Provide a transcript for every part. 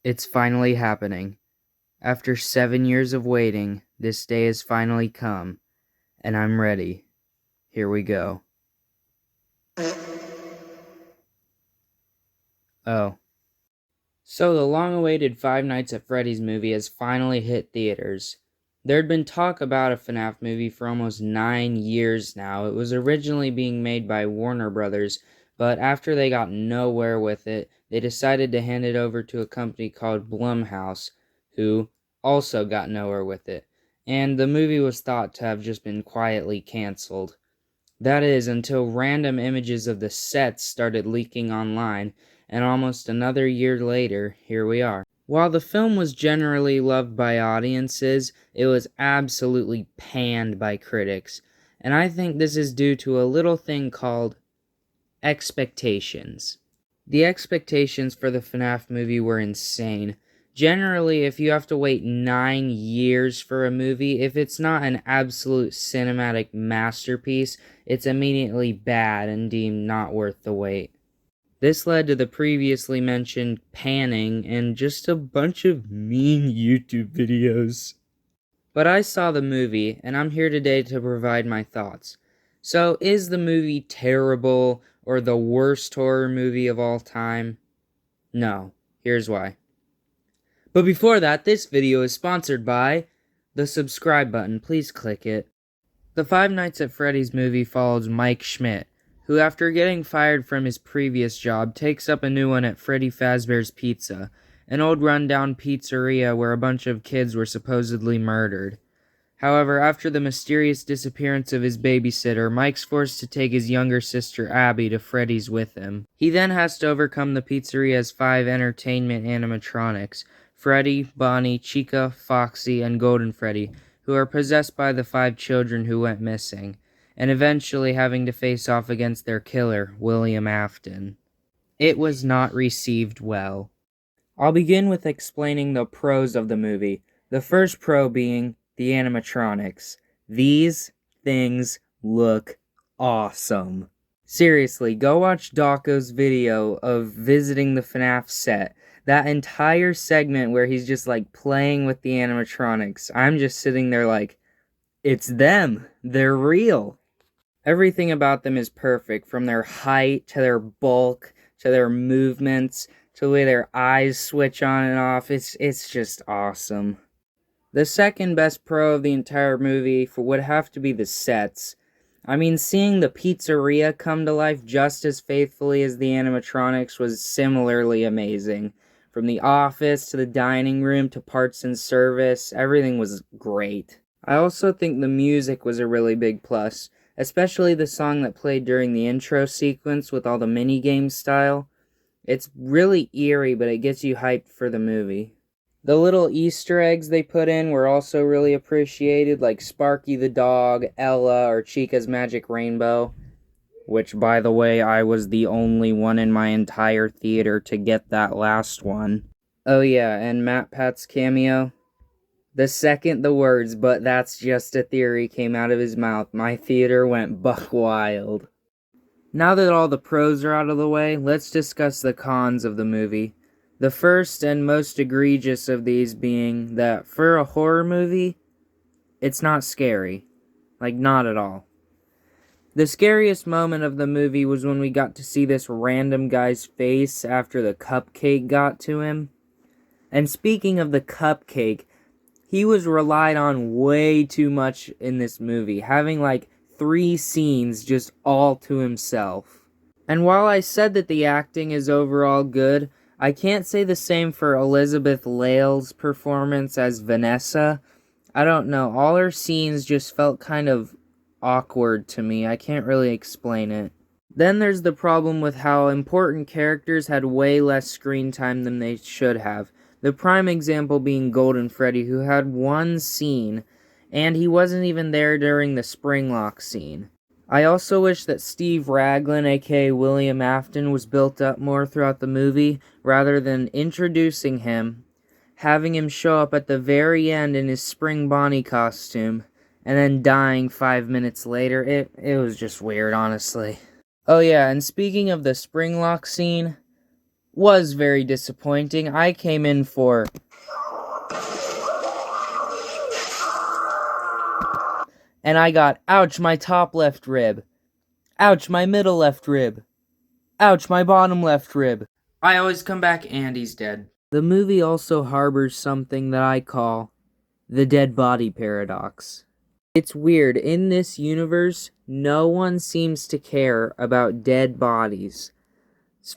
It's finally happening. After 7 years of waiting, this day has finally come, and I'm ready. Here we go. Oh. So the long-awaited Five Nights at Freddy's movie has finally hit theaters. There'd been talk about a FNAF movie for almost 9 years now. It was originally being made by Warner Brothers, but after they got nowhere with it, they decided to hand it over to a company called Blumhouse, who also got nowhere with it. And the movie was thought to have just been quietly canceled. That is, until random images of the sets started leaking online, and almost another year later, here we are. While the film was generally loved by audiences, it was absolutely panned by critics, and I think this is due to a little thing called expectations. The expectations for the FNAF movie were insane. Generally, if you have to wait 9 years for a movie, if it's not an absolute cinematic masterpiece, it's immediately bad and deemed not worth the wait. This led to the previously mentioned panning and just a bunch of mean YouTube videos. But I saw the movie, and I'm here today to provide my thoughts. So, is the movie terrible or the worst horror movie of all time? No. Here's why. But before that, this video is sponsored by the subscribe button. Please click it. The Five Nights at Freddy's movie follows Mike Schmidt, who after getting fired from his previous job takes up a new one at Freddy Fazbear's Pizza, an old rundown pizzeria where a bunch of kids were supposedly murdered. However, after the mysterious disappearance of his babysitter, Mike's forced to take his younger sister Abby to Freddy's with him. He then has to overcome the pizzeria's 5 entertainment animatronics, Freddy, Bonnie, Chica, Foxy, and Golden Freddy, who are possessed by the 5 children who went missing, and eventually having to face off against their killer, William Afton. It was not received well. I'll begin with explaining the pros of the movie, the first pro being the animatronics. These things look awesome. Seriously, go watch Daco's video of visiting the FNAF set. That entire segment where he's just like playing with the animatronics. I'm just sitting there like, it's them. They're real. Everything about them is perfect, from their height to their bulk to their movements to the way their eyes switch on and off. It's just awesome. The second best pro of the entire movie would have to be the sets. I mean, seeing the pizzeria come to life just as faithfully as the animatronics was similarly amazing. From the office to the dining room to parts and service, everything was great. I also think the music was a really big plus, especially the song that played during the intro sequence with all the mini-game style. It's really eerie, but it gets you hyped for the movie. The little Easter eggs they put in were also really appreciated, like Sparky the dog, Ella, or Chica's magic rainbow. Which, by the way, I was the only one in my entire theater to get that last one. Oh yeah, and Matt Pat's cameo. The second the words, "but that's just a theory," came out of his mouth, my theater went buck wild. Now that all the pros are out of the way, let's discuss the cons of the movie. The first and most egregious of these being that for a horror movie, it's not scary. Like, not at all. The scariest moment of the movie was when we got to see this random guy's face after the cupcake got to him. And speaking of the cupcake, he was relied on way too much in this movie, having like 3 scenes just all to himself. And while I said that the acting is overall good, I can't say the same for Elizabeth Lale's performance as Vanessa. I don't know, all her scenes just felt kind of awkward to me. I can't really explain it. Then there's the problem with how important characters had way less screen time than they should have. The prime example being Golden Freddy, who had 1 scene, and he wasn't even there during the Springlock scene. I also wish that Steve Raglan, aka William Afton, was built up more throughout the movie, rather than introducing him, having him show up at the very end in his Spring Bonnie costume, and then dying 5 minutes later. It was just weird, honestly. Oh yeah, and speaking of the Springlock scene, was very disappointing. I came in for and I got, ouch, my top left rib. Ouch, my middle left rib. Ouch, my bottom left rib. I always come back and he's dead. The movie also harbors something that I call the dead body paradox. It's weird. In this universe, no one seems to care about dead bodies.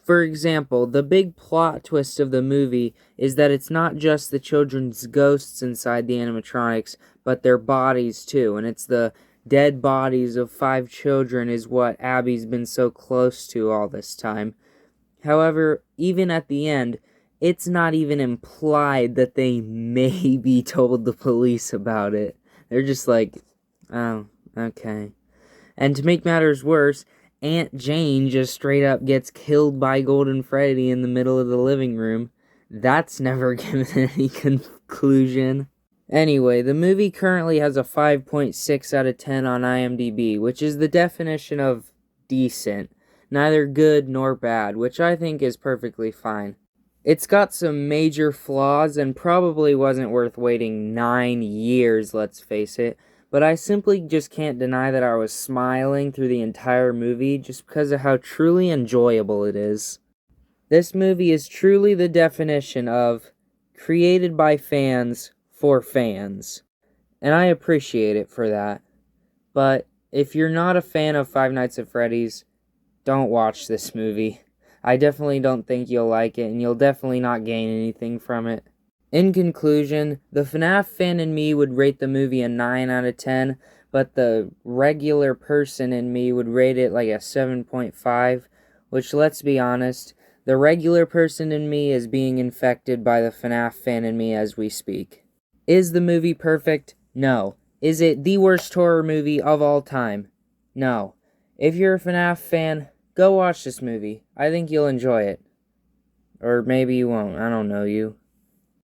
For example, the big plot twist of the movie is that it's not just the children's ghosts inside the animatronics, but their bodies too. And it's the dead bodies of 5 children is what Abby's been so close to all this time. However, even at the end, it's not even implied that they maybe told the police about it. They're just like, oh, okay. And to make matters worse, Aunt Jane just straight up gets killed by Golden Freddy in the middle of the living room. That's never given any conclusion. Anyway, the movie currently has a 5.6 out of 10 on IMDb, which is the definition of decent. Neither good nor bad, which I think is perfectly fine. It's got some major flaws and probably wasn't worth waiting 9 years, let's face it. But I simply just can't deny that I was smiling through the entire movie just because of how truly enjoyable it is. This movie is truly the definition of created by fans for fans. And I appreciate it for that. But if you're not a fan of Five Nights at Freddy's, don't watch this movie. I definitely don't think you'll like it, and you'll definitely not gain anything from it. In conclusion, the FNAF fan in me would rate the movie a 9 out of 10, but the regular person in me would rate it like a 7.5, which, let's be honest, the regular person in me is being infected by the FNAF fan in me as we speak. Is the movie perfect? No. Is it the worst horror movie of all time? No. If you're a FNAF fan, go watch this movie. I think you'll enjoy it. Or maybe you won't. I don't know you.